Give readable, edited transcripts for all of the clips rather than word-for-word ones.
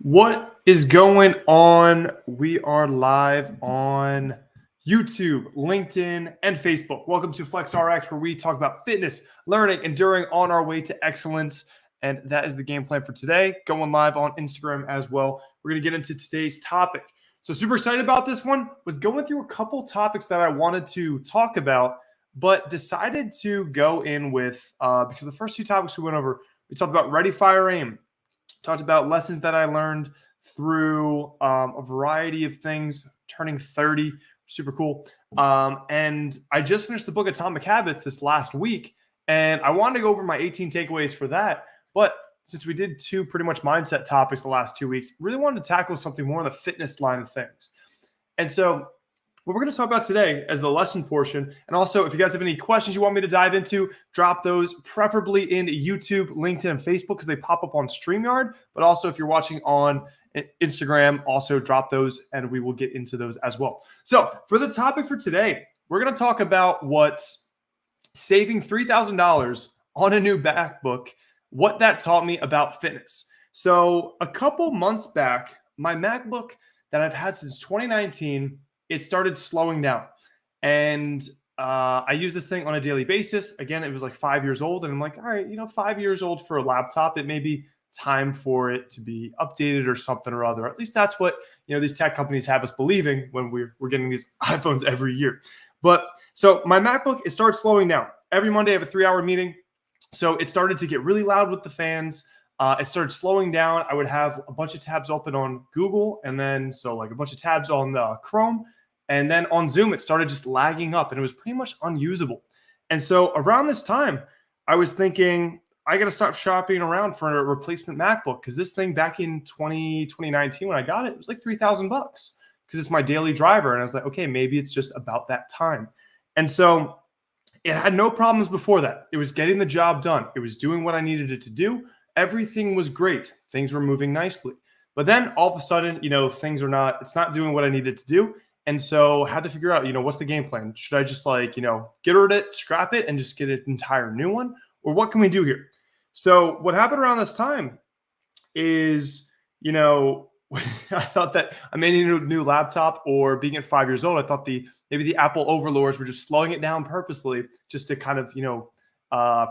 What is going on? We are live on YouTube, LinkedIn, and Facebook. Welcome to Flex RX, where we talk about fitness, learning, enduring on our way to excellence. And that is the game plan for today. Going live on Instagram as well. We're going to get into today's topic. So super excited about this one. Was going through a couple topics that I wanted to talk about, but decided to go in with, because the first two topics we went over, we talked about ready, fire, aim. Talked about lessons that I learned through a variety of things, turning 30, super cool. And I just finished the book Atomic Habits this last week, and I wanted to go over my 18 takeaways for that. But since we did two pretty much mindset topics the last 2 weeks, really wanted to tackle something more in the fitness line of things. And so what we're going to talk about today as the lesson portion, and also if you guys have any questions you want me to dive into, drop those preferably in YouTube, LinkedIn, and Facebook because they pop up on StreamYard. But also if you're watching on Instagram, also drop those and we will get into those as well. So for the topic for today, we're going to talk about what saving $3,000 on a new MacBook, what that taught me about fitness. So a couple months back, my MacBook that I've had since 2019, it started slowing down. And I use this thing on a daily basis. Again, it was like 5 years old. And I'm like, all right, 5 years old for a laptop, it may be time for it to be updated or something or other. At least that's what, these tech companies have us believing when we're getting these iPhones every year. But so my MacBook, it started slowing down. Every Monday I have a 3-hour meeting. So it started to get really loud with the fans. It started slowing down. I would have a bunch of tabs open on Google, and then a bunch of tabs on Chrome. And then on Zoom, it started just lagging up, and it was pretty much unusable. And so around this time, I was thinking, I got to start shopping around for a replacement MacBook, because this thing back in 2019, when I got it, it was like $3,000 because it's my daily driver. And I was like, okay, maybe it's just about that time. And so it had no problems before that. It was getting the job done. It was doing what I needed it to do. Everything was great. Things were moving nicely. But then all of a sudden, it's not doing what I needed to do. And so I had to figure out, what's the game plan? Should I just get rid of it, scrap it, and just get an entire new one? Or what can we do here? So what happened around this time is, I thought that I may need a new laptop, or being at 5 years old, I thought maybe the Apple overlords were just slowing it down purposely just to kind of,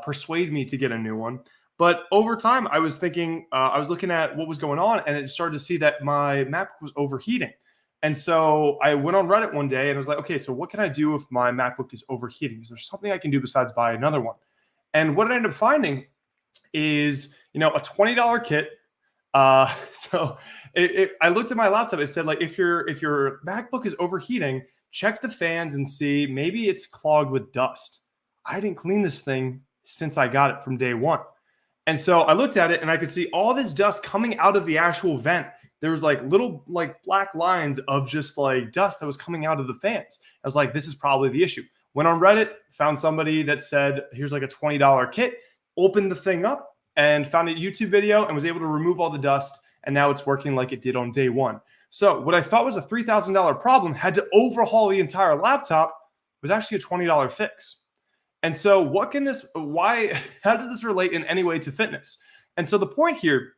persuade me to get a new one. But over time, I was thinking, I was looking at what was going on, and it started to see that my MacBook was overheating. And so I went on Reddit one day and I was like, okay, so what can I do if my MacBook is overheating? Is there something I can do besides buy another one? And what I ended up finding is, a $20 kit. So I looked at my laptop. It said, if your MacBook is overheating, check the fans and see maybe it's clogged with dust. I didn't clean this thing since I got it from day one. And so I looked at it and I could see all this dust coming out of the actual vent. There was little black lines of just dust that was coming out of the fans. I was like, this is probably the issue. Went on Reddit, found somebody that said, here's a $20 kit, opened the thing up and found a YouTube video and was able to remove all the dust. And now it's working like it did on day one. So what I thought was a $3,000 problem, had to overhaul the entire laptop, was actually a $20 fix. And so how does this relate in any way to fitness? And so the point here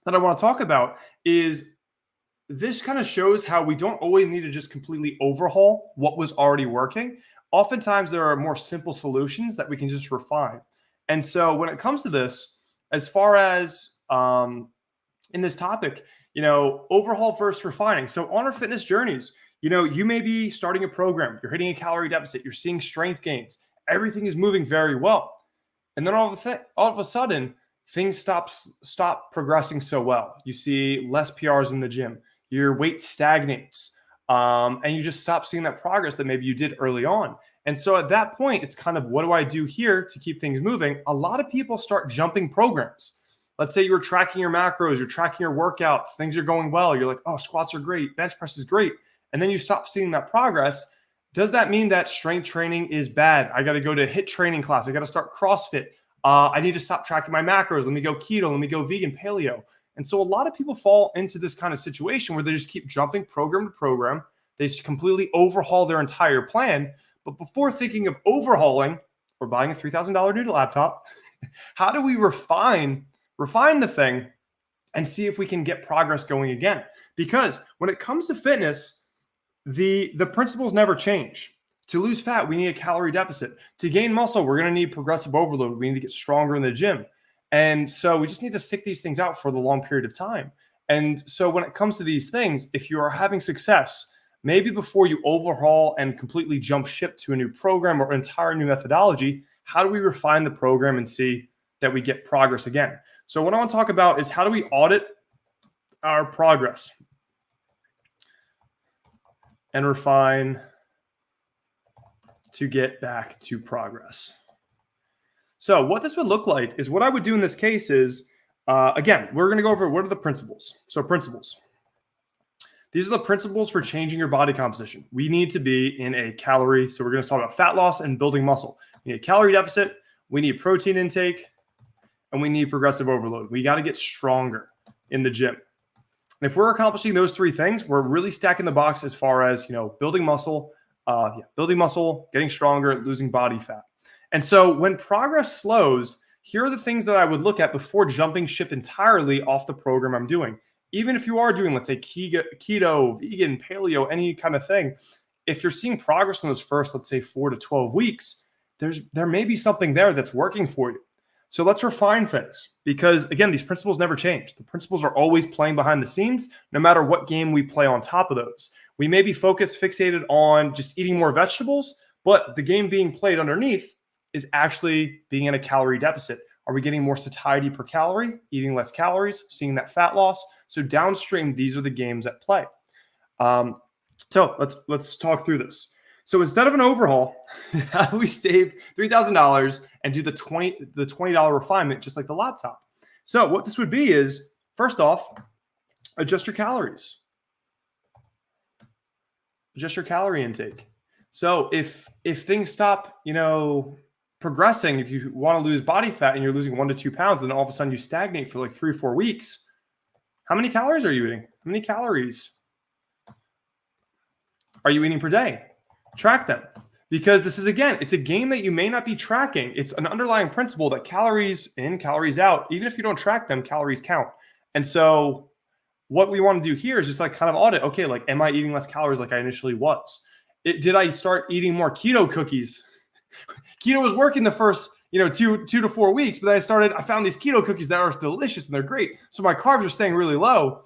that I want to talk about is this kind of shows how we don't always need to just completely overhaul what was already working. Oftentimes there are more simple solutions that we can just refine. And so when it comes to this, as far as in this topic, overhaul versus refining. So on our fitness journeys, you may be starting a program, you're hitting a calorie deficit, you're seeing strength gains, everything is moving very well. And then all of a sudden, things stop progressing so well. You see less PRs in the gym, your weight stagnates, and you just stop seeing that progress that maybe you did early on. And so at that point, it's kind of, what do I do here to keep things moving? A lot of people start jumping programs. Let's say you were tracking your macros, you're tracking your workouts, things are going well. You're like, oh, squats are great, bench press is great. And then you stop seeing that progress. Does that mean that strength training is bad? I got to go to HIIT training class. I got to start CrossFit. I need to stop tracking my macros. Let me go keto. Let me go vegan, paleo. And so a lot of people fall into this kind of situation where they just keep jumping program to program. They just completely overhaul their entire plan. But before thinking of overhauling or buying a $3,000 new laptop, how do we refine the thing and see if we can get progress going again. Because when it comes to fitness, the principles never change. To lose fat, we need a calorie deficit. To gain muscle, we're going to need progressive overload. We need to get stronger in the gym. And so we just need to stick these things out for the long period of time. And so when it comes to these things, if you are having success, maybe before you overhaul and completely jump ship to a new program or entire new methodology, how do we refine the program and see that we get progress again? So what I want to talk about is how do we audit our progress and refine to get back to progress. So what this would look like is what I would do in this case is, again, we're going to go over what are the principles. So principles. These are the principles for changing your body composition. We need to be in a calorie. So we're going to talk about fat loss and building muscle. We need a calorie deficit. We need protein intake. And we need progressive overload. We got to get stronger in the gym. And if we're accomplishing those three things, we're really stacking the box as far as, building muscle, getting stronger, losing body fat. And so when progress slows, here are the things that I would look at before jumping ship entirely off the program I'm doing. Even if you are doing, let's say, keto, vegan, paleo, any kind of thing, if you're seeing progress in those first, let's say, 4 to 12 weeks, there may be something there that's working for you. So let's refine things because, again, these principles never change. The principles are always playing behind the scenes, no matter what game we play on top of those. We may be fixated on just eating more vegetables, but the game being played underneath is actually being in a calorie deficit. Are we getting more satiety per calorie, eating less calories, seeing that fat loss? So downstream, these are the games at play. So let's talk through this. So instead of an overhaul, how do we save $3,000 and do the $20 refinement just like the laptop? So what this would be is, first off, adjust your calories. Adjust your calorie intake. So if things stop, progressing, if you want to lose body fat and you're losing 1 to 2 pounds, and then all of a sudden you stagnate for like 3 or 4 weeks, how many calories are you eating? How many calories are you eating per day? Track them. Because this is, again, it's a game that you may not be tracking. It's an underlying principle that calories in, calories out, even if you don't track them, calories count. And so what we want to do here is just like kind of audit, okay, like, am I eating less calories like I initially was? Did I start eating more keto cookies? Keto was working the first, 2 to 4 weeks, but then I found these keto cookies that are delicious and they're great. So my carbs are staying really low,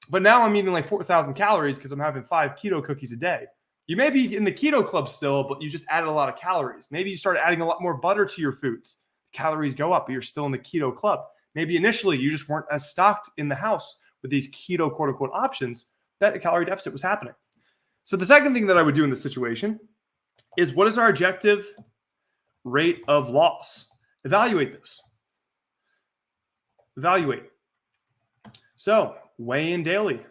but now I'm eating like 4,000 calories because I'm having 5 keto cookies a day. You may be in the keto club still, but you just added a lot of calories. Maybe you started adding a lot more butter to your foods. Calories go up, but you're still in the keto club. Maybe initially you just weren't as stocked in the house with these keto quote unquote options that a calorie deficit was happening. So the second thing that I would do in this situation is, what is our objective rate of loss? Evaluate this. Evaluate. So weigh in daily.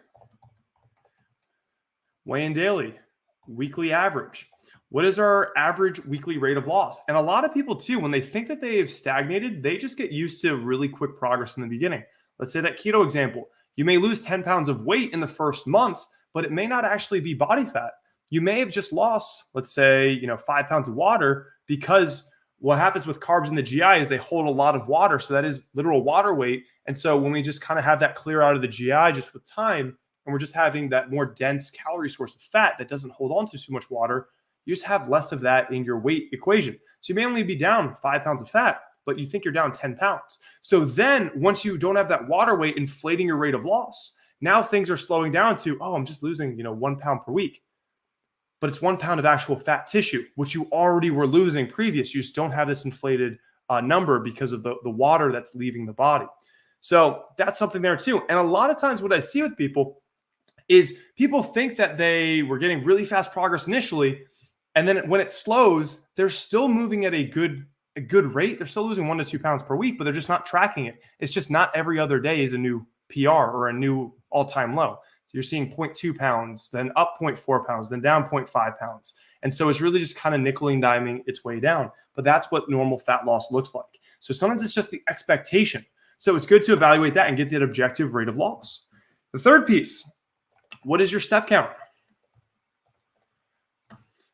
Weigh in daily. Weekly average. What is our average weekly rate of loss? And a lot of people too, when they think that they have stagnated, they just get used to really quick progress in the beginning. Let's say that keto example. You may lose 10 pounds of weight in the first month, but it may not actually be body fat. You may have just lost, let's say, 5 pounds of water, because what happens with carbs in the GI is they hold a lot of water. So that is literal water weight. And so when we just kind of have that clear out of the GI just with time, and we're just having that more dense calorie source of fat that doesn't hold on to too much water, you just have less of that in your weight equation. So you may only be down 5 pounds of fat, but you think you're down 10 pounds. So then once you don't have that water weight inflating your rate of loss, now things are slowing down to, I'm just losing, 1 pound per week. But it's 1 pound of actual fat tissue, which you already were losing previous. You just don't have this inflated number because of the water that's leaving the body. So that's something there too. And a lot of times what I see with people is people think that they were getting really fast progress initially, and then when it slows, they're still moving at a good rate. They're still losing 1 to 2 pounds per week, but they're just not tracking it. It's just not every other day is a new PR or a new all-time low. So you're seeing 0.2 pounds, then up 0.4 pounds, then down 0.5 pounds. And so it's really just kind of nickel and diming its way down. But that's what normal fat loss looks like. So sometimes it's just the expectation. So it's good to evaluate that and get that objective rate of loss. The third piece, what is your step count?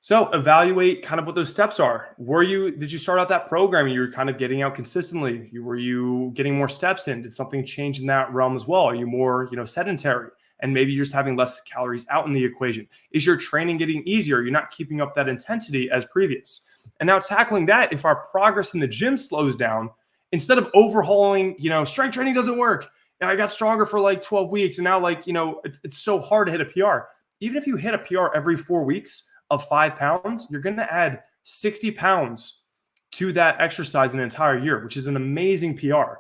So evaluate kind of what those steps are. Did you start out that program and you were kind of getting out consistently? Were you getting more steps in? Did something change in that realm as well? Are you more, sedentary? And maybe you're just having less calories out in the equation. Is your training getting easier? You're not keeping up that intensity as previous. And now tackling that, if our progress in the gym slows down, instead of overhauling, strength training doesn't work. And I got stronger for like 12 weeks. And now it's so hard to hit a PR. Even if you hit a PR every 4 weeks of 5 pounds, you're going to add 60 pounds to that exercise an entire year, which is an amazing PR.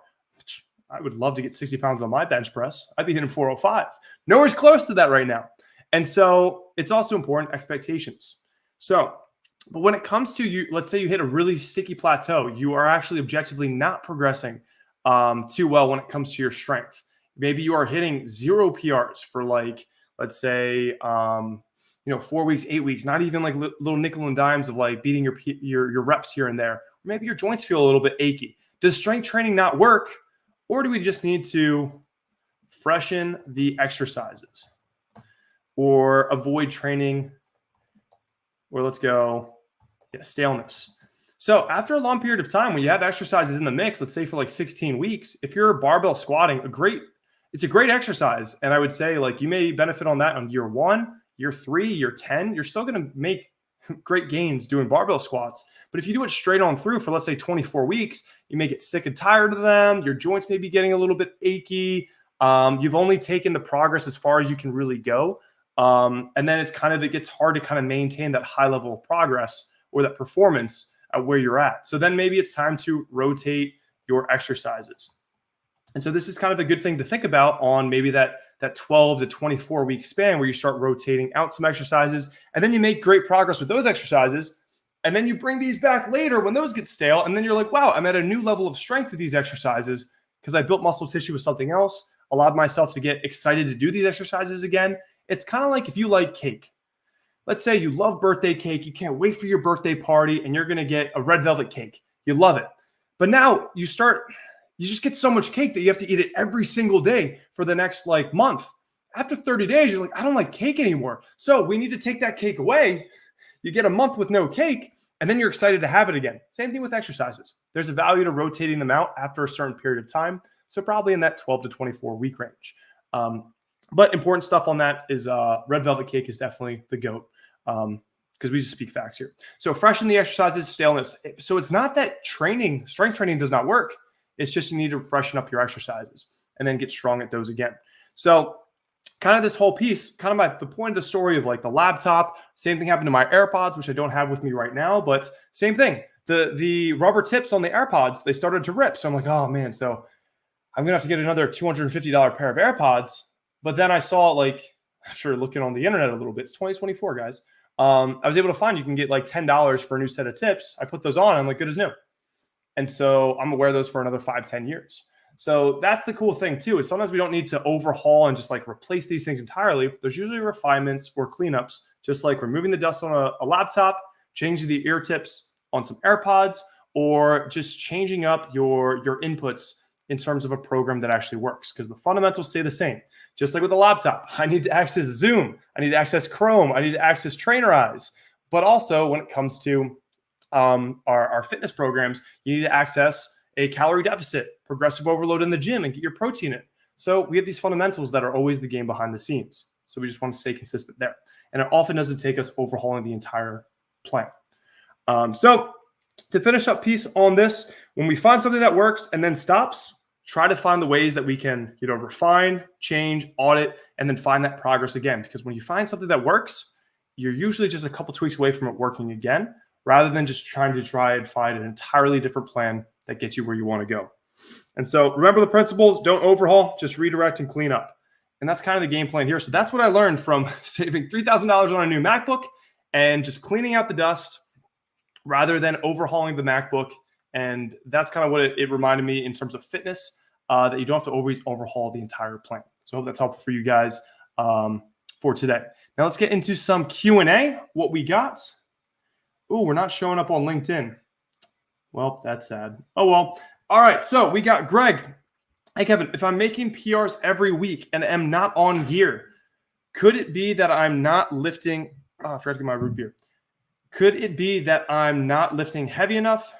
I would love to get 60 pounds on my bench press. I'd be hitting 405. Nowhere's close to that right now. And so it's also important expectations. But when it comes to you, let's say you hit a really sticky plateau, you are actually objectively not progressing too well when it comes to your strength. Maybe you are hitting 0 PRs for let's say, 4 weeks, 8 weeks, not even like little nickel and dimes of like beating your reps here and there. Maybe your joints feel a little bit achy. Does strength training not work? Or do we just need to freshen the exercises or avoid training, or let's go, staleness. So after a long period of time, when you have exercises in the mix, let's say for like 16 weeks, if you're barbell squatting, it's a great exercise. And I would say you may benefit on that on year 1, year 3, year 10, you're still going to make great gains doing barbell squats. But if you do it straight on through for, let's say, 24 weeks, you may get sick and tired of them. Your joints may be getting a little bit achy. You've only taken the progress as far as you can really go. And then it gets hard to kind of maintain that high level of progress or that performance where you're at. So then maybe it's time to rotate your exercises. And so this is kind of a good thing to think about on maybe that 12 to 24 week span where you start rotating out some exercises, and then you make great progress with those exercises. And then you bring these back later when those get stale. And then you're like, wow, I'm at a new level of strength with these exercises because I built muscle tissue with something else, allowed myself to get excited to do these exercises again. It's kind of like if you like cake. Let's say you love birthday cake. You can't wait for your birthday party and you're going to get a red velvet cake. You love it. But now you just get so much cake that you have to eat it every single day for the next month. After 30 days, you're like, I don't like cake anymore. So we need to take that cake away. You get a month with no cake, and then you're excited to have it again. Same thing with exercises. There's a value to rotating them out after a certain period of time. So probably in that 12 to 24 week range. But important stuff on that is red velvet cake is definitely the GOAT because we just speak facts here. So freshen the exercises, staleness. So it's not that strength training does not work. It's just you need to freshen up your exercises and then get strong at those again. So kind of this whole piece, kind of the point of the story of the laptop, same thing happened to my AirPods, which I don't have with me right now, but same thing. The rubber tips on the AirPods, they started to rip. So I'm like, oh man, so I'm going to have to get another $250 pair of AirPods. But then I saw after looking on the internet a little bit, it's 2024 guys. I was able to find you can get $10 for a new set of tips. I put those on, I'm good as new. And so I'm going to wear those for another 5-10 years. So that's the cool thing too, is sometimes we don't need to overhaul and just replace these things entirely. There's usually refinements or cleanups, just like removing the dust on a laptop, changing the ear tips on some AirPods, or just changing up your inputs in terms of a program that actually works, because the fundamentals stay the same. Just like with a laptop, I need to access Zoom, I need to access Chrome, I need to access Trainerize. But also when it comes to our fitness programs, you need to access a calorie deficit, progressive overload in the gym, and get your protein in. So we have these fundamentals that are always the game behind the scenes. So we just want to stay consistent there. And it often doesn't take us overhauling the entire plan. So to finish up piece on this, when we find something that works and then stops, try to find the ways that we can, refine, change, audit, and then find that progress again. Because when you find something that works, you're usually just a couple tweaks away from it working again, rather than just trying to find an entirely different plan that gets you where you want to go. And so remember the principles, don't overhaul, just redirect and clean up. And that's kind of the game plan here. So that's what I learned from saving $3,000 on a new MacBook and just cleaning out the dust rather than overhauling the MacBook. And that's kind of what it reminded me in terms of fitness, that you don't have to always overhaul the entire plan. So I hope that's helpful for you guys for today. Now let's get into some Q&A. What we got? Ooh, we're not showing up on LinkedIn. Well, that's sad. Oh, well. All right. So we got Greg. Hey, Kevin, if I'm making PRs every week and am not on gear, could it be that I'm not lifting? Oh, I forgot to get my root beer. Could it be that I'm not lifting heavy enough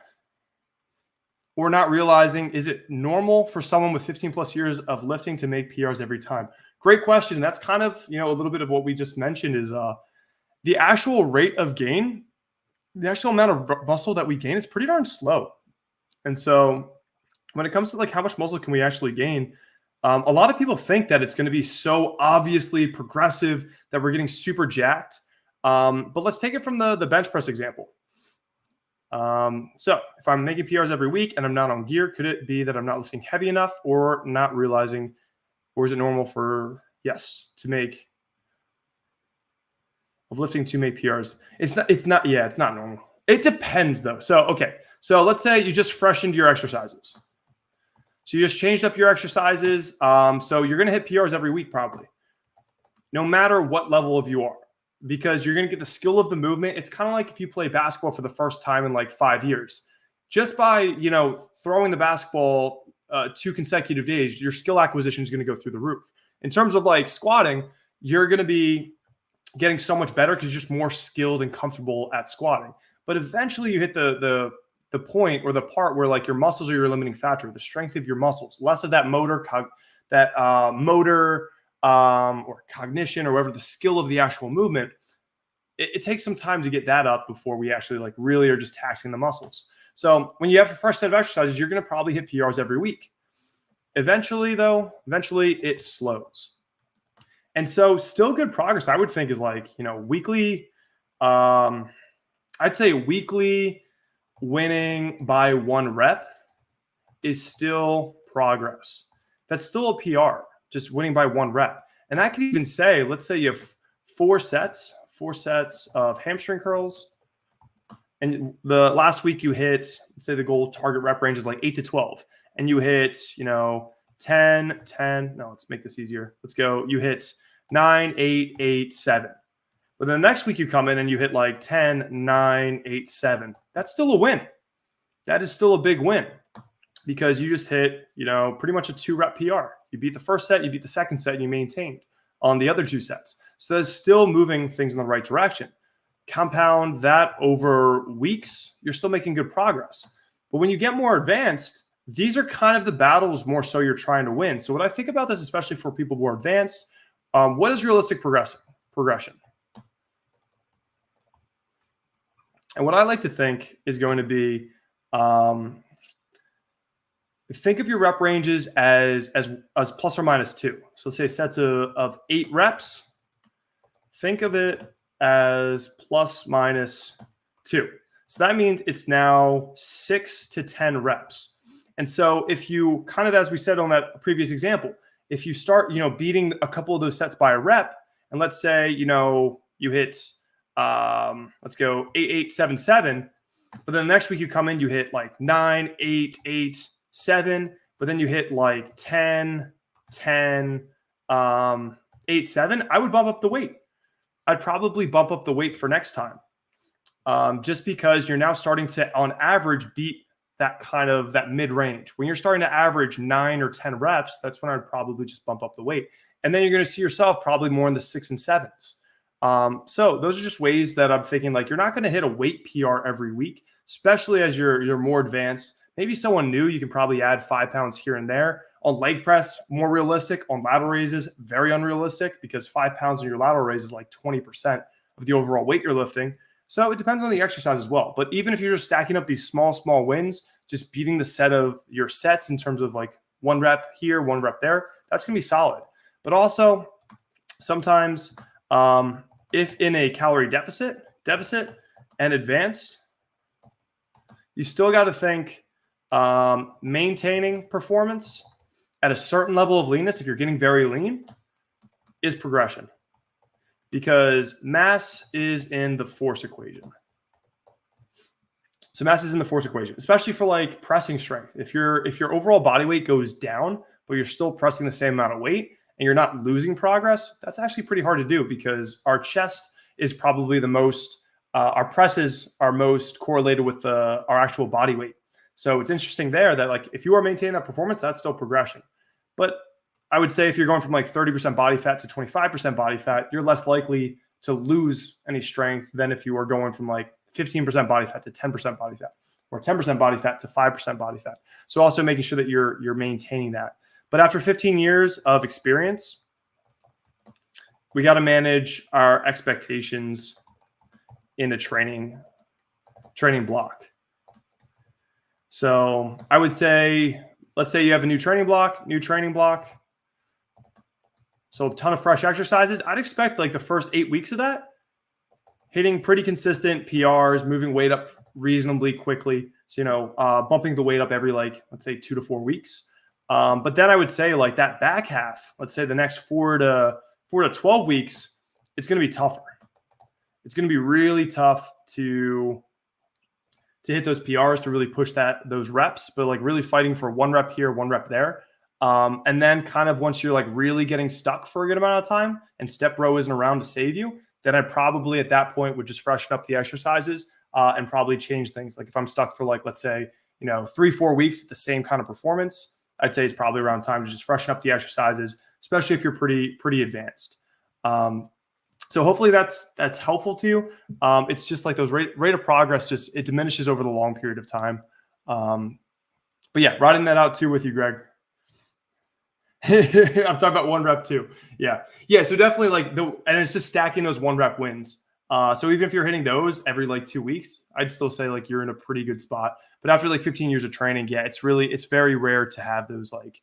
or not realizing, is it normal for someone with 15 plus years of lifting to make PRs every time? Great question. And that's kind of, a little bit of what we just mentioned is the actual rate of gain, the actual amount of muscle that we gain is pretty darn slow. And so when it comes to like how much muscle can we actually gain, a lot of people think that it's going to be so obviously progressive that we're getting super jacked. But let's take it from the bench press example. So if I'm making PRs every week and I'm not on gear, could it be that I'm not lifting heavy enough or not realizing, or is it normal for, lifting to make PRs? It's not normal. It depends though. So, okay. So let's say you just freshened your exercises. So you just changed up your exercises. So you're going to hit PRs every week, probably, no matter what level of you are, because you're going to get the skill of the movement. It's kind of like if you play basketball for the first time in like 5 years, just by, throwing the basketball 2 consecutive days, your skill acquisition is going to go through the roof. In terms of like squatting, you're going to be getting so much better because you're just more skilled and comfortable at squatting. But eventually you hit the point or the part where like your muscles are your limiting factor, the strength of your muscles, less of that motor or cognition or whatever, the skill of the actual movement. It takes some time to get that up before we actually like really are just taxing the muscles. So when you have a fresh set of exercises, you're going to probably hit PRs every week. Eventually it slows. And so still good progress, I would think, is like, weekly, I'd say weekly winning by 1 rep is still progress. That's still a PR, just winning by 1 rep. And I could even say, let's say you have 4 sets of hamstring curls. And the last week you hit, let's say the goal target rep range is like 8 to 12. And you hit, 10. No, let's make this easier. Let's go. You hit 9, 8, 8, 7. But then the next week you come in and you hit like 10, 9, 8, 7. That's still a win. That is still a big win because you just hit, pretty much a 2-rep PR. You beat the first set, you beat the second set, and you maintained on the other 2 sets. So that's still moving things in the right direction. Compound that over weeks, you're still making good progress. But when you get more advanced, these are kind of the battles more so you're trying to win. So what I think about this, especially for people more advanced, what is realistic progression? And what I like to think is going to be, think of your rep ranges as plus or minus 2. So let's say sets of 8 reps. Think of it as plus minus 2. So that means it's now 6 to 10 reps. And so if you kind of, as we said on that previous example, if you start, beating a couple of those sets by a rep, and let's say, you hit, let's go 8, 8, 7, 7, but then the next week you come in, you hit like 9, 8, 8, 7, but then you hit like 10, 10, 8, 7, I would bump up the weight. I'd probably bump up the weight for next time. Just because you're now starting to, on average, beat that mid-range. When you're starting to average 9 or 10 reps, that's when I'd probably just bump up the weight. And then you're going to see yourself probably more in the 6 and 7s. So those are just ways that I'm thinking, like, you're not going to hit a weight PR every week, especially as you're more advanced. Maybe someone new, you can probably add 5 pounds here and there. On leg press, more realistic. On lateral raises, very unrealistic, because 5 pounds on your lateral raise is like 20% of the overall weight you're lifting. So it depends on the exercise as well. But even if you're just stacking up these small wins, just beating the set of your sets in terms of like 1 rep here, 1 rep there, that's going to be solid. But also sometimes if in a calorie deficit and advanced, you still got to think maintaining performance at a certain level of leanness, if you're getting very lean, is progression. Because mass is in the force equation. So mass is in the force equation, especially for like pressing strength. If your overall body weight goes down, but you're still pressing the same amount of weight and you're not losing progress, that's actually pretty hard to do, because our chest is probably the most, our presses are most correlated with our actual body weight. So it's interesting there that, like, if you are maintaining that performance, that's still progression. But I would say if you're going from like 30% body fat to 25% body fat, you're less likely to lose any strength than if you are going from like 15% body fat to 10% body fat, or 10% body fat to 5% body fat. So also making sure that you're maintaining that. But after 15 years of experience, we got to manage our expectations in a training block. So I would say, let's say you have a new training block. So a ton of fresh exercises. I'd expect like the first 8 weeks of that, hitting pretty consistent PRs, moving weight up reasonably quickly. So, bumping the weight up every, like, let's say 2 to 4 weeks. But then I would say like that back half, let's say the next 4 to 12 weeks, it's going to be tougher. It's going to be really tough to hit those PRs, to really push those reps, but like really fighting for 1 rep here, 1 rep there. And then kind of once you're like really getting stuck for a good amount of time and step bro isn't around to save you, then I probably at that point would just freshen up the exercises and probably change things. Like if I'm stuck for like, let's say, 3-4 weeks at the same kind of performance, I'd say it's probably around time to just freshen up the exercises, especially if you're pretty advanced. So hopefully that's helpful to you. It's just like those rate of progress, it diminishes over the long period of time. But yeah, writing that out too with you, Greg. I'm talking about 1 rep too. Yeah. So definitely and it's just stacking those 1 rep wins. So even if you're hitting those every like 2 weeks, I'd still say like you're in a pretty good spot. But after like 15 years of training, yeah, it's very rare to have those like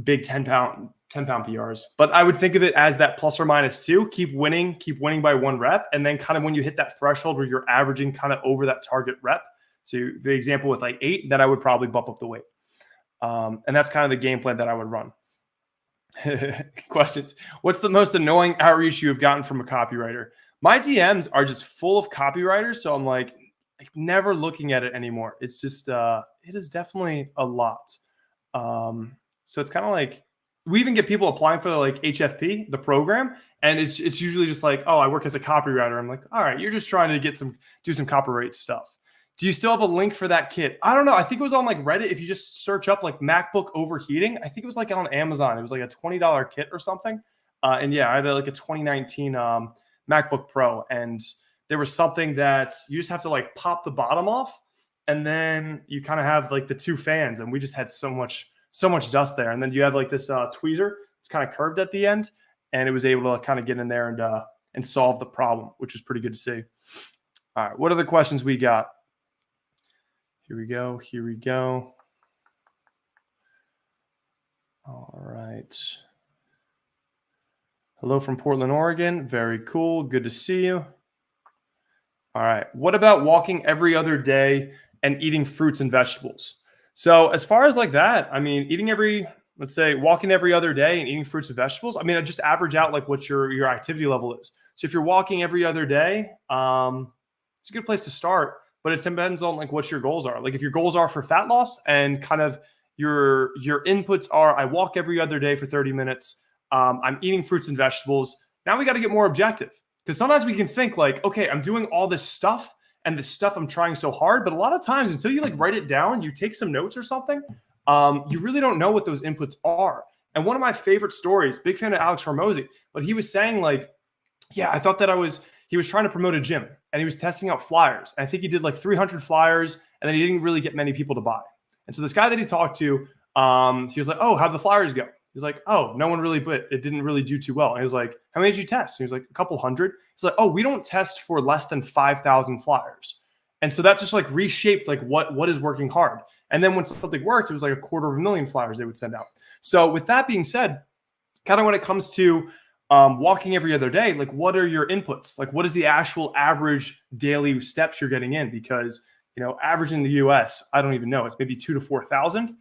big 10 pound PRs. But I would think of it as that ±2. Keep winning by 1 rep. And then kind of when you hit that threshold where you're averaging kind of over that target rep, so the example with like 8, then I would probably bump up the weight. And that's kind of the game plan that I would run. Questions. What's the most annoying outreach you have gotten from a copywriter? My DMs are just full of copywriters. So I'm like never looking at it anymore. It's just, it is definitely a lot. So it's kind of like, we even get people applying for like HFP, the program. And it's usually just like, oh, I work as a copywriter. I'm like, all right, you're just trying to do some copyright stuff. Do you still have a link for that kit? I don't know. I think it was on like Reddit. If you just search up like MacBook overheating, I think it was like on Amazon. It was like a $20 kit or something. And yeah, I had like a 2019 MacBook Pro, and there was something that you just have to like pop the bottom off, and then you kind of have like the 2 fans, and we just had so much dust there. And then you have like this tweezer. It's kind of curved at the end, and it was able to kind of get in there and solve the problem, which was pretty good to see. All right, what other questions we got? Here we go. All right. Hello from Portland, Oregon. Very cool. Good to see you. All right. What about walking every other day and eating fruits and vegetables? So as far as like that, I mean, walking every other day and eating fruits and vegetables, I mean, I just average out like what your activity level is. So if you're walking every other day, it's a good place to start. But it depends on like what your goals are. Like if your goals are for fat loss and kind of your inputs are, I walk every other day for 30 minutes. I'm eating fruits and vegetables. Now we got to get more objective, because sometimes we can think like, okay, I'm doing all this stuff and this stuff I'm trying so hard. But a lot of times until you like write it down, you take some notes or something, you really don't know what those inputs are. And one of my favorite stories, big fan of Alex Hormozy, but he was saying like, yeah, I thought that he was trying to promote a gym and he was testing out flyers. And I think he did like 300 flyers, and then he didn't really get many people to buy. And so this guy that he talked to, he was like, oh, how'd the flyers go? He was like, oh, no one really, but it didn't really do too well. And he was like, how many did you test? And he was like, a couple hundred. He's like, oh, we don't test for less than 5,000 flyers. And so that just like reshaped like what is working hard. And then when something worked, it was like 250,000 flyers they would send out. So with that being said, kind of when it comes to walking every other day, like what are your inputs? Like what is the actual average daily steps you're getting in? Because, average in the US, I don't even know. It's maybe 2,000 to 4,000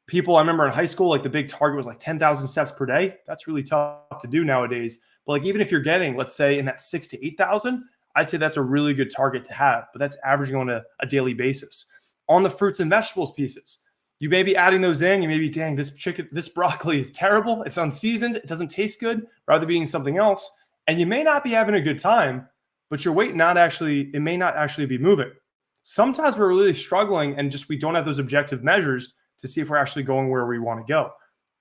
people. I remember in high school, like the big target was like 10,000 steps per day. That's really tough to do nowadays. But like, even if you're getting, let's say in that 6,000 to 8,000, I'd say that's a really good target to have, but that's averaging on a daily basis. On the fruits and vegetables pieces, you may be adding those in. You may be, dang, this broccoli is terrible. It's unseasoned. It doesn't taste good, rather being something else. And you may not be having a good time, but your weight it may not actually be moving. Sometimes we're really struggling and we don't have those objective measures to see if we're actually going where we want to go.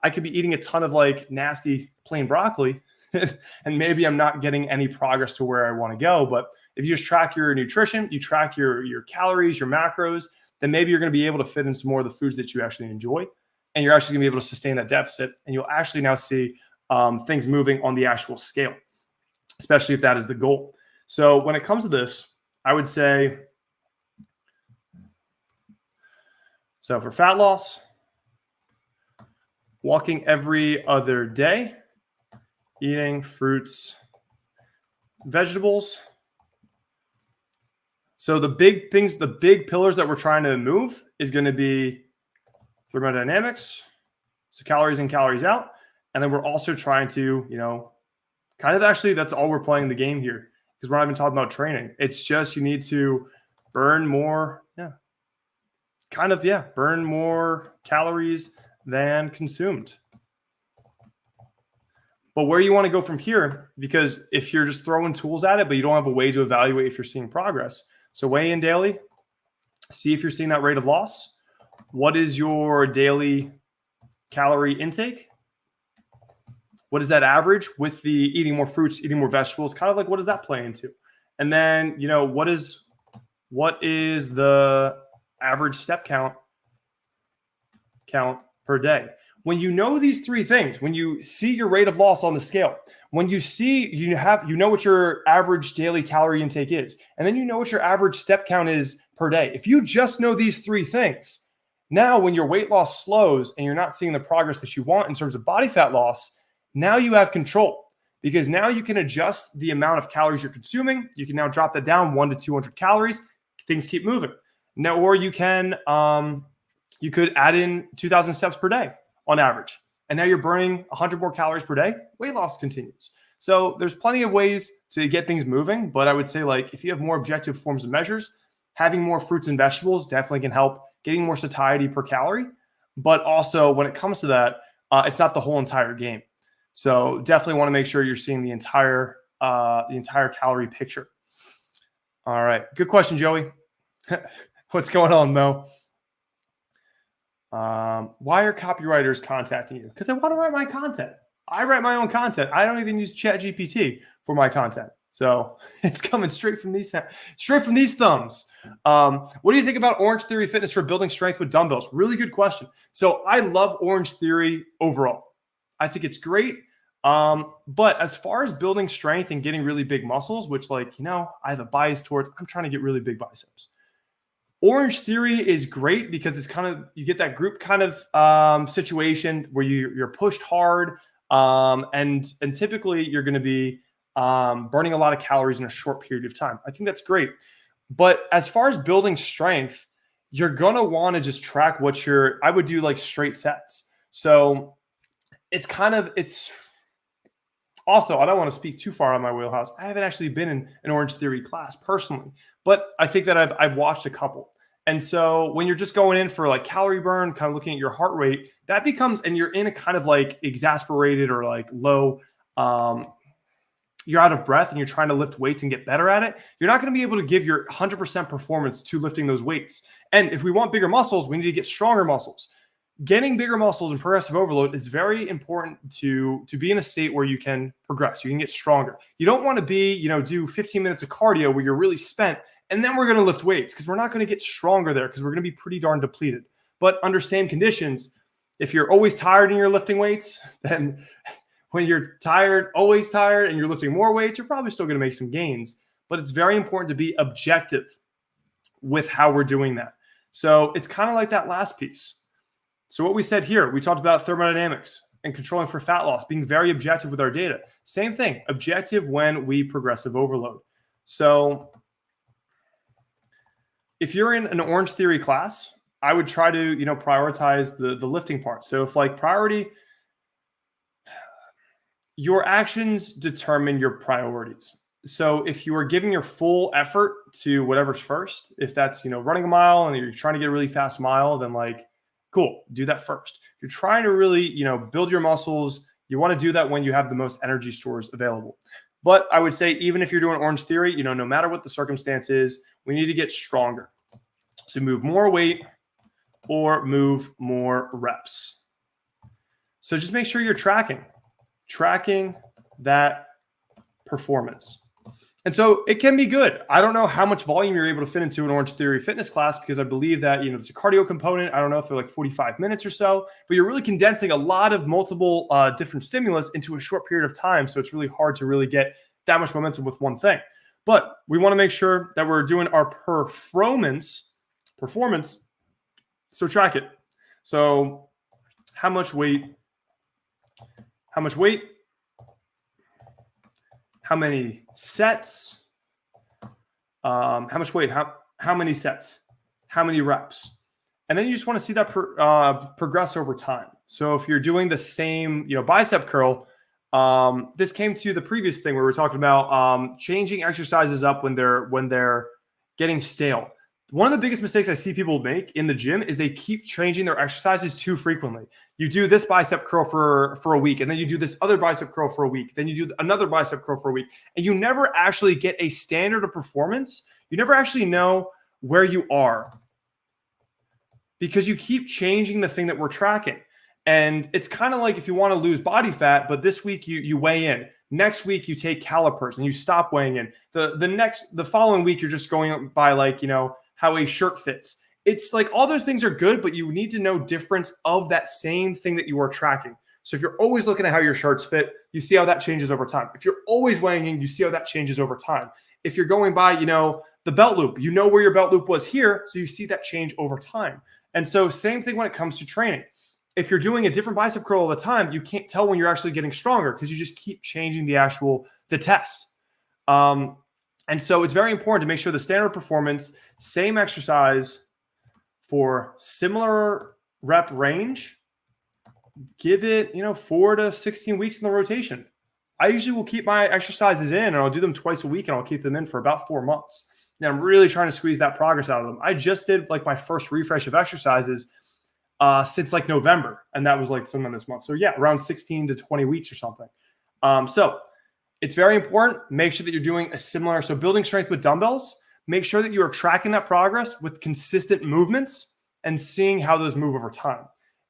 I could be eating a ton of like nasty plain broccoli and maybe I'm not getting any progress to where I want to go. But If you just track your nutrition, you track your calories, your macros, then maybe you're going to be able to fit in some more of the foods that you actually enjoy, and you're actually going to be able to sustain that deficit, and you'll actually now see things moving on the actual scale, especially if that is the goal. So when it comes to this, I would say, so for fat loss, walking every other day, eating fruits, vegetables. So the big things, the big pillars that we're trying to move is going to be thermodynamics, so calories in, calories out. And then we're also trying to, kind of actually, that's all we're playing the game here, because we're not even talking about training. It's just you need to burn more, burn more calories than consumed. But where you want to go from here, because if you're just throwing tools at it, but you don't have a way to evaluate if you're seeing progress. So weigh in daily, see if you're seeing that rate of loss. What is your daily calorie intake? What is that average with the eating more fruits, eating more vegetables? Kind of like, what does that play into? And then, what is the average step count per day? When you know these three things, when you see your rate of loss on the scale, when you see you know what your average daily calorie intake is, and then you know what your average step count is per day. If you just know these three things, now when your weight loss slows and you're not seeing the progress that you want in terms of body fat loss, now you have control, because now you can adjust the amount of calories you're consuming. You can now drop that down 100 to 200 calories. Things keep moving. Now, or you can you could add in 2,000 steps per day on average, and now you're burning 100 more calories per day. Weight loss continues. So there's plenty of ways to get things moving, but I would say, like, if you have more objective forms of measures, having more fruits and vegetables definitely can help getting more satiety per calorie. But also, when it comes to that, it's not the whole entire game. So definitely want to make sure you're seeing the entire calorie picture. All right, good question, Joey. What's going on, Mo? Why are copywriters contacting you? Because they want to write my content. I write my own content. I don't even use ChatGPT for my content. So it's coming straight from these thumbs. What do you think about Orange Theory Fitness for building strength with dumbbells? Really good question. So I love Orange Theory overall. I think it's great. But as far as building strength and getting really big muscles, which, I have a bias towards, I'm trying to get really big biceps. Orange Theory is great because it's kind of, you get that group kind of situation where you're pushed hard, and typically you're going to be burning a lot of calories in a short period of time. I think that's great. But as far as building strength, you're going to want to just track I would do like straight sets. So it's also, I don't want to speak too far on my wheelhouse. I haven't actually been in an Orange Theory class personally, but I think that I've watched a couple. And so when you're just going in for like calorie burn, kind of looking at your heart rate, that becomes, and you're in a kind of like exasperated or like low, you're out of breath and you're trying to lift weights and get better at it, you're not going to be able to give your 100% performance to lifting those weights. And if we want bigger muscles, we need to get stronger muscles. Getting bigger muscles and progressive overload is very important to be in a state where you can progress. You can get stronger. You don't want to be, do 15 minutes of cardio where you're really spent, and then we're going to lift weights, because we're not going to get stronger there, because we're going to be pretty darn depleted. But under same conditions, if you're always tired and you're lifting weights, then when you're always tired, and you're lifting more weights, you're probably still going to make some gains. But it's very important to be objective with how we're doing that. So it's kind of like that last piece. So what we said here, we talked about thermodynamics and controlling for fat loss, being very objective with our data. Same thing, objective when we progressive overload. So if you're in an Orange Theory class, I would try to, prioritize the lifting part. So if like priority, your actions determine your priorities. So if you are giving your full effort to whatever's first, if that's, running a mile and you're trying to get a really fast mile, then cool, do that first. If you're trying to really, build your muscles, you want to do that when you have the most energy stores available. But I would say, even if you're doing Orange Theory, no matter what the circumstance is, we need to get stronger. So move more weight or move more reps. So just make sure you're tracking that performance. And so it can be good. I don't know how much volume you're able to fit into an Orange Theory fitness class, because I believe that, there's a cardio component. I don't know if they're like 45 minutes or so, but you're really condensing a lot of multiple different stimulus into a short period of time. So it's really hard to really get that much momentum with one thing. But we want to make sure that we're doing our performance. So track it. So how much weight, how many sets, how much weight, how many sets, how many reps. And then you just want to see that progress over time. So if you're doing the same, bicep curl, this came to the previous thing where we were talking about changing exercises up when they're getting stale. One of the biggest mistakes I see people make in the gym is they keep changing their exercises too frequently. You do this bicep curl for a week, and then you do this other bicep curl for a week. Then you do another bicep curl for a week, and you never actually get a standard of performance. You never actually know where you are because you keep changing the thing that we're tracking. And it's kind of like if you want to lose body fat, but this week you weigh in. Next week you take calipers and you stop weighing in. The following week you're just going by how a shirt fits. It's like all those things are good, but you need to know difference of that same thing that you are tracking. So if you're always looking at how your shirts fit, you see how that changes over time. If you're always weighing in, you see how that changes over time. If you're going by, the belt loop, where your belt loop was here, so you see that change over time. And so same thing when it comes to training. If you're doing a different bicep curl all the time, you can't tell when you're actually getting stronger because you just keep changing the test. And so it's very important to make sure the standard performance, same exercise for similar rep range, give it, 4 to 16 weeks in the rotation. I usually will keep my exercises in and I'll do them twice a week and I'll keep them in for about 4 months. Now I'm really trying to squeeze that progress out of them. I just did my first refresh of exercises since November, and that was sometime this month. So yeah, around 16 to 20 weeks or something. So it's very important. Make sure that you're doing a similar. So building strength with dumbbells, make sure that you are tracking that progress with consistent movements and seeing how those move over time.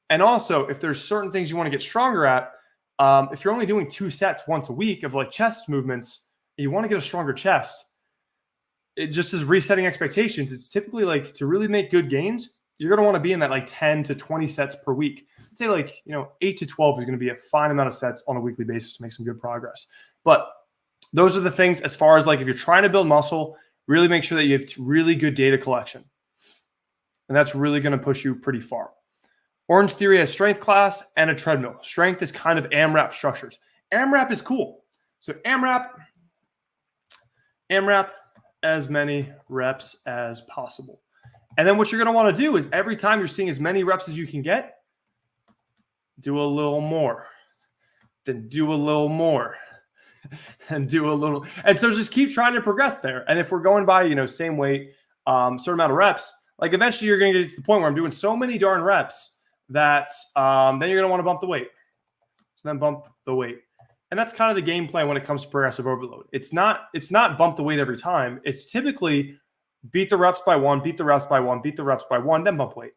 And also, if there's certain things you want to get stronger at, if you're only doing 2 sets once a week of chest movements, and you want to get a stronger chest, it just is resetting expectations. It's typically to really make good gains, you're going to want to be in that 10 to 20 sets per week. I'd say 8 to 12 is going to be a fine amount of sets on a weekly basis to make some good progress. But those are the things as far as if you're trying to build muscle, really make sure that you have really good data collection. And that's really going to push you pretty far. Orange Theory has strength class and a treadmill. Strength is kind of AMRAP structures. AMRAP is cool. So AMRAP, as many reps as possible. And then what you're going to want to do is every time you're seeing as many reps as you can get, do a little more, then do a little more, and do a little. And so just keep trying to progress there. And if we're going by, same weight, certain amount of reps, eventually you're going to get to the point where I'm doing so many darn reps that then you're going to want to bump the weight. So then bump the weight. And that's kind of the game plan when it comes to progressive overload. It's not bump the weight every time. It's typically beat the reps by 1, beat the reps by 1, beat the reps by 1, then bump weight.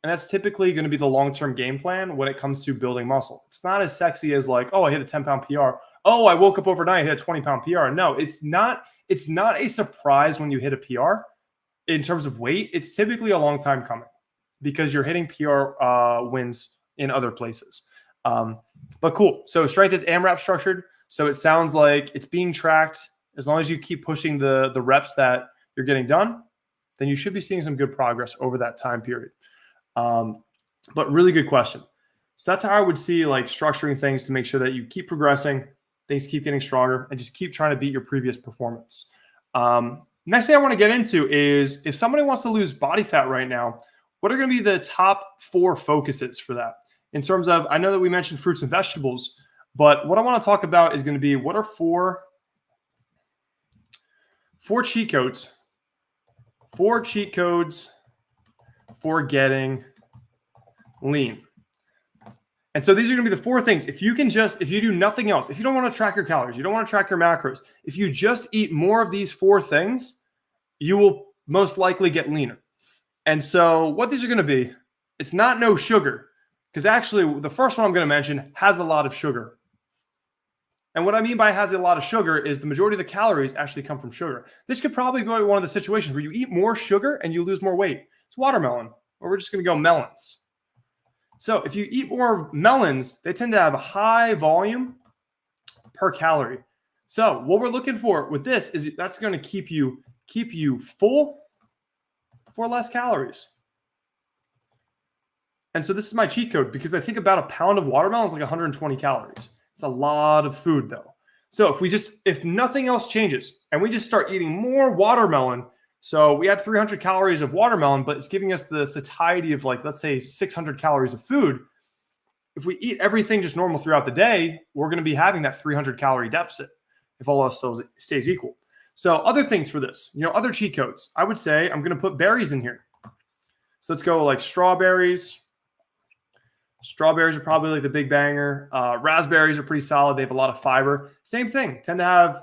And that's typically going to be the long-term game plan when it comes to building muscle. It's not as sexy as I hit a 10-pound PR. Oh, I woke up overnight, I hit a 20-pound PR. No, it's not a surprise when you hit a PR in terms of weight. It's typically a long time coming because you're hitting PR wins in other places. But cool. So strength is AMRAP structured. So it sounds like it's being tracked. As long as you keep pushing the reps that you're getting done, then you should be seeing some good progress over that time period. But really good question. So that's how I would see structuring things to make sure that you keep progressing, things keep getting stronger, and just keep trying to beat your previous performance. Next thing I want to get into is if somebody wants to lose body fat right now, what are going to be the top 4 focuses for that? In terms of, I know that we mentioned fruits and vegetables, but what I want to talk about is going to be what are 4 cheat codes. 4 cheat codes for getting lean. And so these are going to be the 4 things. If you do nothing else, if you don't want to track your calories, you don't want to track your macros, if you just eat more of these 4 things, you will most likely get leaner. And so what these are going to be, it's not no sugar, because actually the first one I'm going to mention has a lot of sugar. And what I mean by has a lot of sugar is the majority of the calories actually come from sugar. This could probably be one of the situations where you eat more sugar and you lose more weight. It's watermelon, or we're just going to go melons. So if you eat more melons, they tend to have a high volume per calorie. So what we're looking for with this is that's going to keep you full for less calories. And so this is my cheat code because I think about a pound of watermelon is like 120 calories. It's a lot of food though. So if nothing else changes and we just start eating more watermelon, so we had 300 calories of watermelon, but it's giving us the satiety of like, let's say 600 calories of food. If we eat everything just normal throughout the day, we're going to be having that 300 calorie deficit if all else stays equal. So other things for this, other cheat codes, I would say I'm going to put berries in here. So let's go like strawberries. Strawberries are probably like the big banger. Raspberries are pretty solid. They have a lot of fiber. Same thing, tend to have a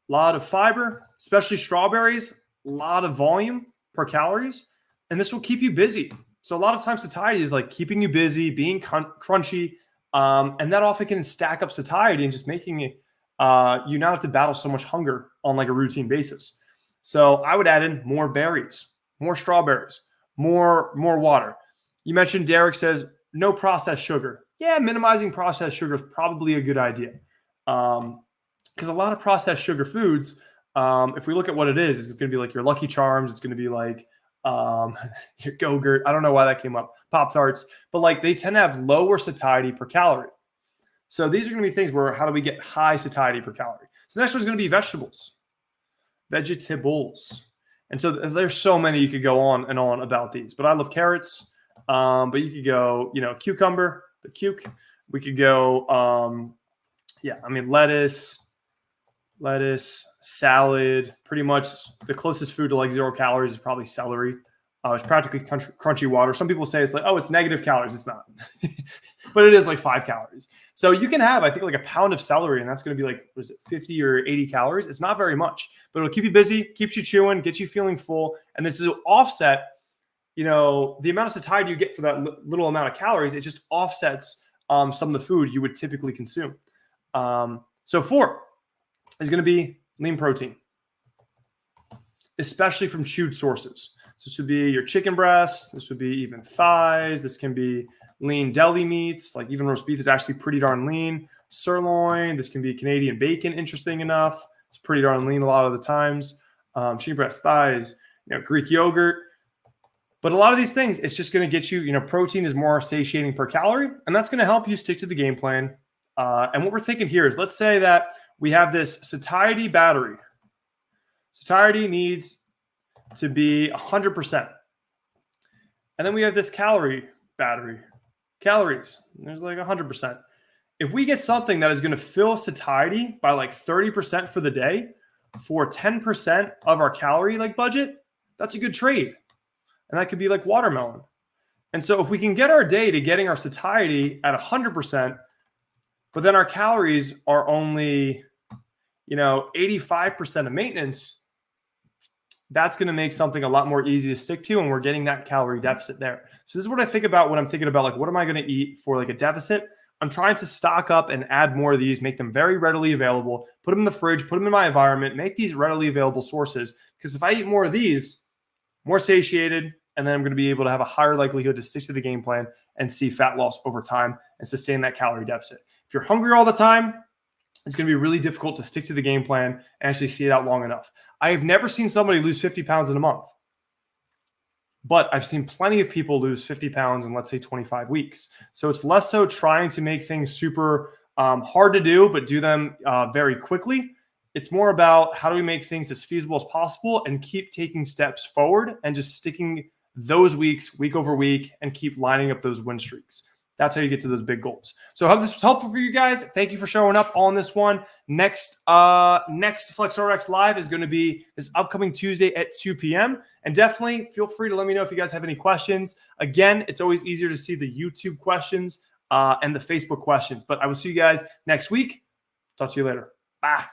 lot of fiber, especially strawberries, a lot of volume per calories. And this will keep you busy. So a lot of times satiety is like keeping you busy, being crunchy. And that often can stack up satiety and just making it, you now have to battle so much hunger on like a routine basis. So I would add in more berries, more strawberries, more water. You mentioned Derek says, no processed sugar. Yeah, minimizing processed sugar is probably a good idea. Because a lot of processed sugar foods, if we look at what it is, it's going to be like your Lucky Charms. It's going to be like your Go-Gurt. I don't know why that came up. Pop-Tarts. But like they tend to have lower satiety per calorie. So these are going to be things where how do we get high satiety per calorie? So the next one is going to be vegetables. Vegetables. And so there's so many you could go on and on about these. But I love carrots. But you could go, cucumber, the cuke. We could go, lettuce, salad. Pretty much the closest food to like 0 calories is probably celery. It's practically crunchy water. Some people say it's like, oh, it's negative calories. It's not, but it is like 5 calories. So you can have, I think, like a pound of celery, and that's going to be like, what is it, 50 or 80 calories? It's not very much, but it'll keep you busy, keeps you chewing, gets you feeling full, and this is offset. The amount of satiety you get for that little amount of calories, it just offsets some of the food you would typically consume. So 4 is going to be lean protein, especially from chewed sources. So this would be your chicken breast. This would be even thighs. This can be lean deli meats, like even roast beef is actually pretty darn lean. Sirloin. This can be Canadian bacon, interesting enough. It's pretty darn lean a lot of the times. Chicken breast, thighs, Greek yogurt. But a lot of these things, it's just going to get you, protein is more satiating per calorie, and that's going to help you stick to the game plan. And what we're thinking here is, let's say that we have this satiety battery. Satiety needs to be 100%. And then we have this calorie battery. Calories, there's like 100%. If we get something that is going to fill satiety by like 30% for the day for 10% of our calorie budget, that's a good trade. And that could be like watermelon. And so if we can get our day to getting our satiety at 100%, but then our calories are only, 85% of maintenance, that's going to make something a lot more easy to stick to. And we're getting that calorie deficit there. So this is what I think about when I'm thinking about like, what am I going to eat for like a deficit? I'm trying to stock up and add more of these, make them very readily available, put them in the fridge, put them in my environment, make these readily available sources. Because if I eat more of these, more satiated, and then I'm going to be able to have a higher likelihood to stick to the game plan and see fat loss over time and sustain that calorie deficit. If you're hungry all the time, it's going to be really difficult to stick to the game plan and actually see it out long enough. I have never seen somebody lose 50 pounds in a month, but I've seen plenty of people lose 50 pounds in, let's say, 25 weeks. So it's less so trying to make things super hard to do, but do them very quickly. It's more about how do we make things as feasible as possible and keep taking steps forward and just sticking those weeks, week over week, and keep lining up those win streaks. That's how you get to those big goals. So I hope this was helpful for you guys. Thank you for showing up on this one. Next FlexRx Live is going to be this upcoming Tuesday at 2 p.m. And definitely feel free to let me know if you guys have any questions. Again, it's always easier to see the YouTube questions and the Facebook questions. But I will see you guys next week. Talk to you later. Bye.